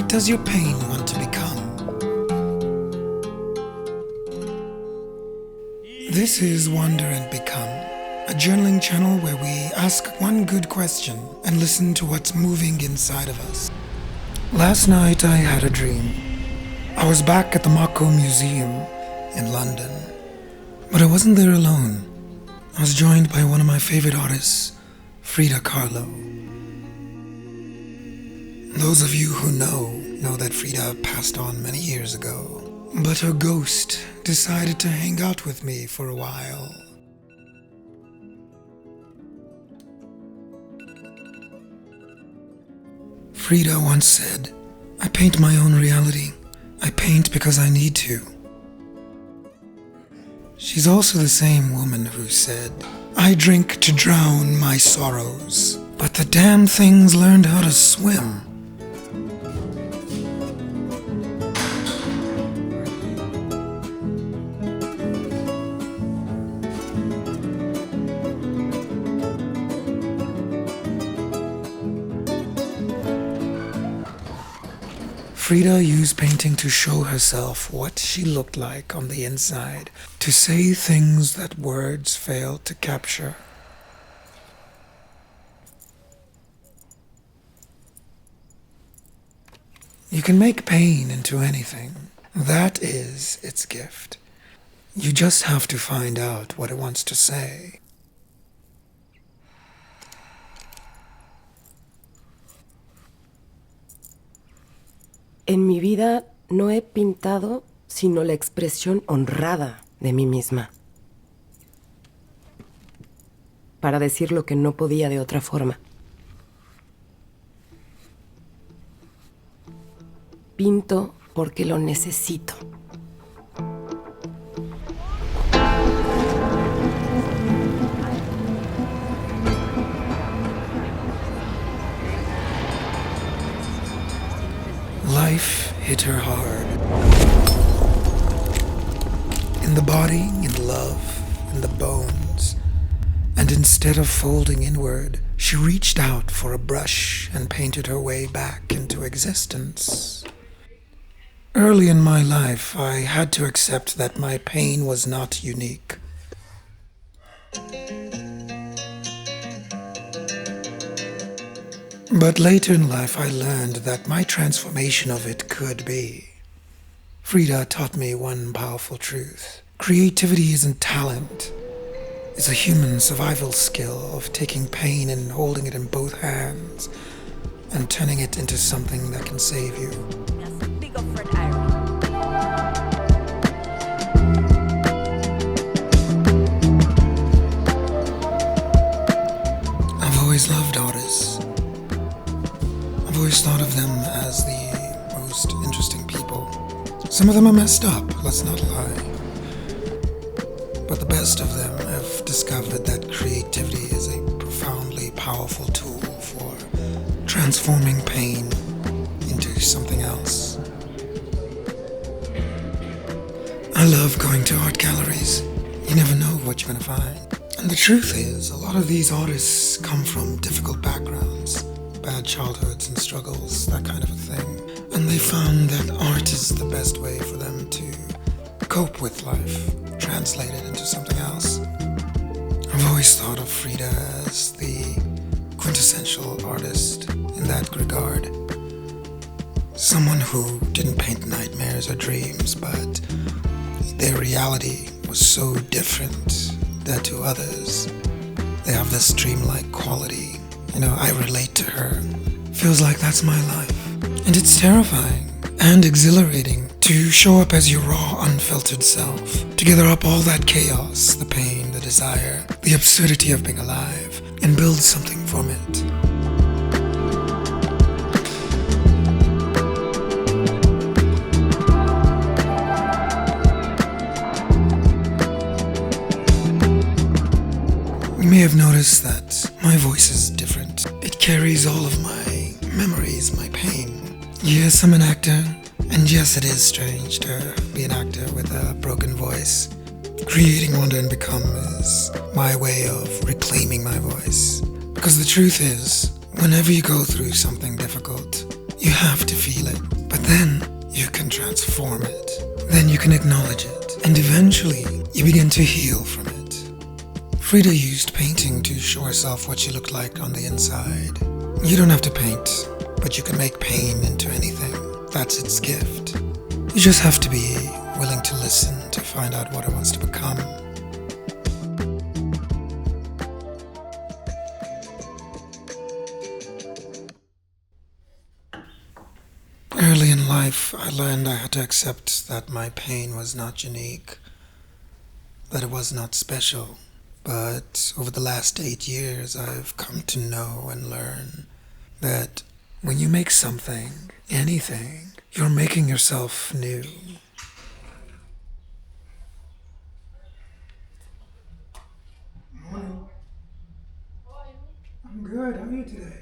What does your pain want to become? This is Wonder and Become, a journaling channel where we ask one good question and listen to what's moving inside of us. Last night I had a dream. I was back at the Mako Museum in London, but I wasn't there alone. I was joined by one of my favorite artists, Frida Kahlo. Those of you who know that Frida passed on many years ago, but her ghost decided to hang out with me for a while. Frida once said, "I paint my own reality. I paint because I need to." She's also the same woman who said, "I drink to drown my sorrows, but the damn things learned how to swim." Frida used painting to show herself what she looked like on the inside, to say things that words failed to capture. You can make pain into anything. That is its gift. You just have to find out what it wants to say. En mi vida no he pintado sino la expresión honrada de mí misma, para decir lo que no podía de otra forma. Pinto porque lo necesito. Life hit her hard. In the body, in love, in the bones. And instead of folding inward, she reached out for a brush and painted her way back into existence. Early in my life, I had to accept that my pain was not unique. But later in life, I learned that my transformation of it could be. Frida taught me one powerful truth. Creativity isn't talent. It's a human survival skill of taking pain and holding it in both hands and turning it into something that can save you. I've always loved artists. I've always thought of them as the most interesting people. Some of them are messed up, let's not lie. But the best of them have discovered that creativity is a profoundly powerful tool for transforming pain into something else. I love going to art galleries. You never know what you're gonna find. And the truth is, a lot of these artists come from difficult backgrounds. Bad childhoods and struggles, that kind of a thing. And they found that art is the best way for them to cope with life, translate it into something else. I've always thought of Frida as the quintessential artist in that regard. Someone who didn't paint nightmares or dreams, but their reality was so different that to others, they have this dreamlike quality. I relate to her. Feels like that's my life. And it's terrifying and exhilarating to show up as your raw, unfiltered self, to gather up all that chaos, the pain, the desire, the absurdity of being alive, and build something from it. You may have noticed that my voice is different. It carries all of my memories, my pain. Yes, I'm an actor, and yes, it is strange to be an actor with a broken voice. Creating Wonder and Become is my way of reclaiming my voice. Because the truth is, whenever you go through something difficult, You have to feel it, but then you can transform it. Then you can acknowledge it, and eventually you begin to heal from it. Frida used painting to show herself what she looked like on the inside. You don't have to paint, but you can make pain into anything. That's its gift. You just have to be willing to listen to find out what it wants to become. Early in life, I learned I had to accept that my pain was not unique, that it was not special. But over the last 8 years, I've come to know and learn that when you make something, anything, you're making yourself new. Morning. I'm good. How are you today?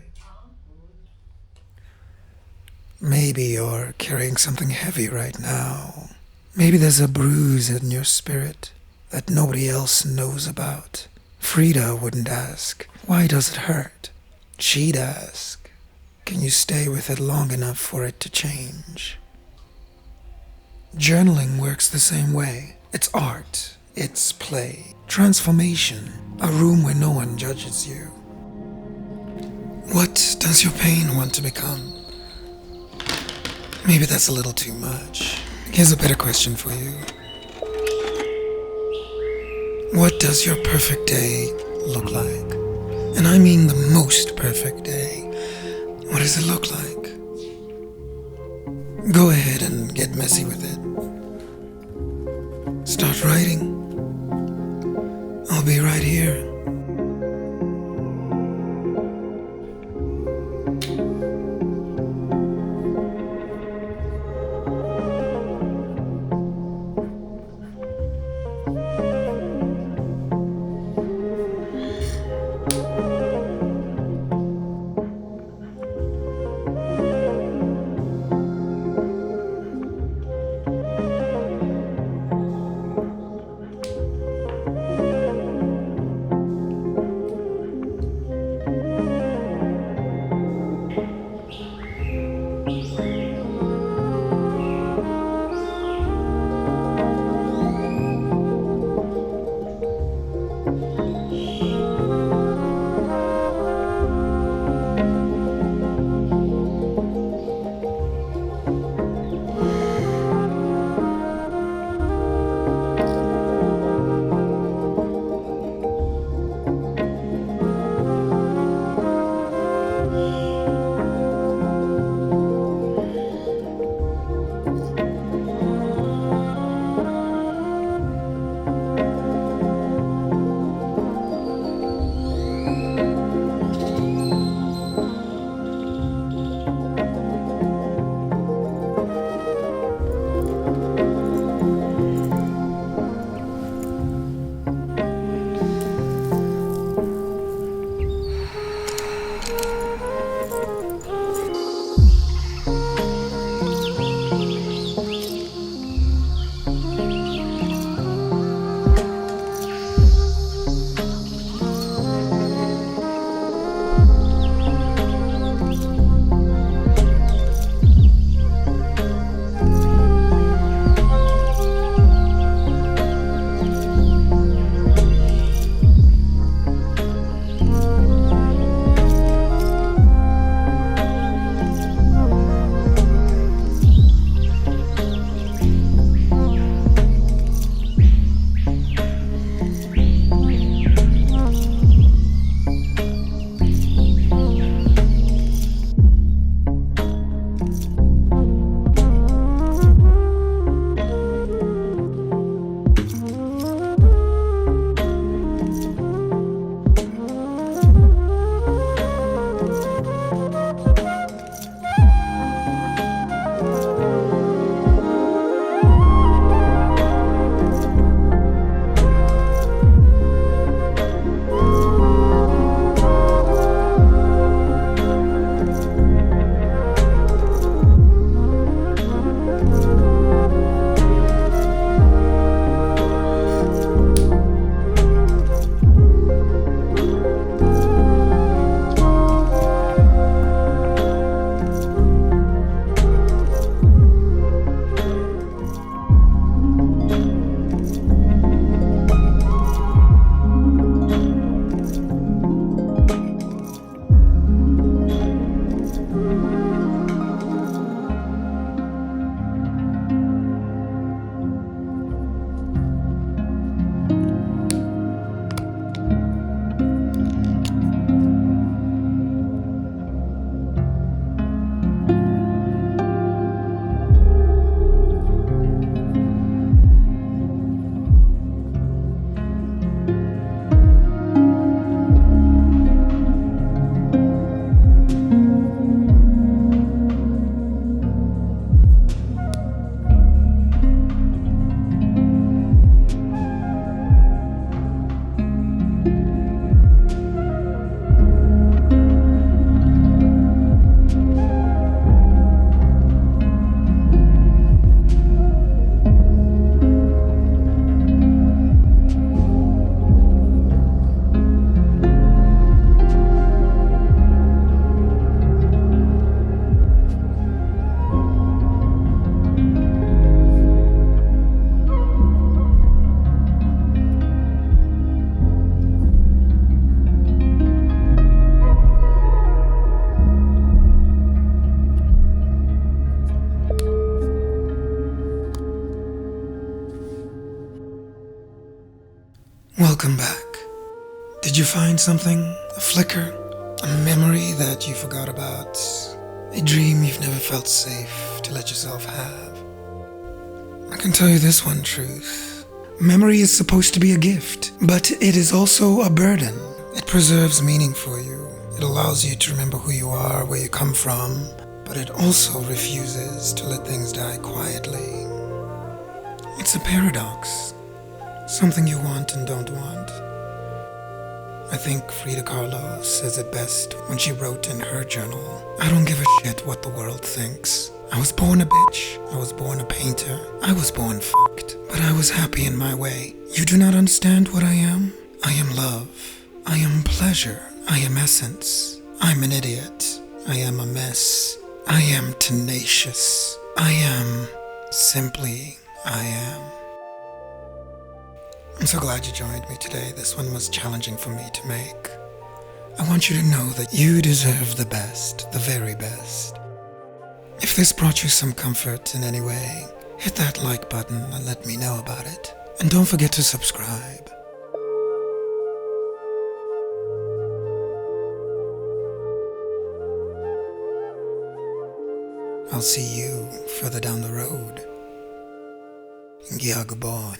Maybe you're carrying something heavy right now. Maybe there's a bruise in your spirit that nobody else knows about. Frida wouldn't ask, why does it hurt? She'd ask, can you stay with it long enough for it to change? Journaling works the same way. It's art, it's play, transformation, a room where no one judges you. What does your pain want to become? Maybe that's a little too much. Here's a better question for you. What does your perfect day look like? And I mean the most perfect day. What does it look like? Go ahead and get messy with it. Start writing. I'll be right here. Did you find something? A flicker? A memory that you forgot about? A dream you've never felt safe to let yourself have? I can tell you this one truth. Memory is supposed to be a gift, but it is also a burden. It preserves meaning for you. It allows you to remember who you are, where you come from, but it also refuses to let things die quietly. It's a paradox. Something you want and don't want. I think Frida Kahlo says it best when she wrote in her journal, "I don't give a shit what the world thinks. I was born a bitch. I was born a painter. I was born fucked. But I was happy in my way. You do not understand what I am? I am love. I am pleasure. I am essence. I'm an idiot. I am a mess. I am tenacious. I am simply I am." I'm so glad you joined me today. This one was challenging for me to make. I want you to know that you deserve the best, the very best. If this brought you some comfort in any way, hit that like button and let me know about it. And don't forget to subscribe. I'll see you further down the road. Gyagbon.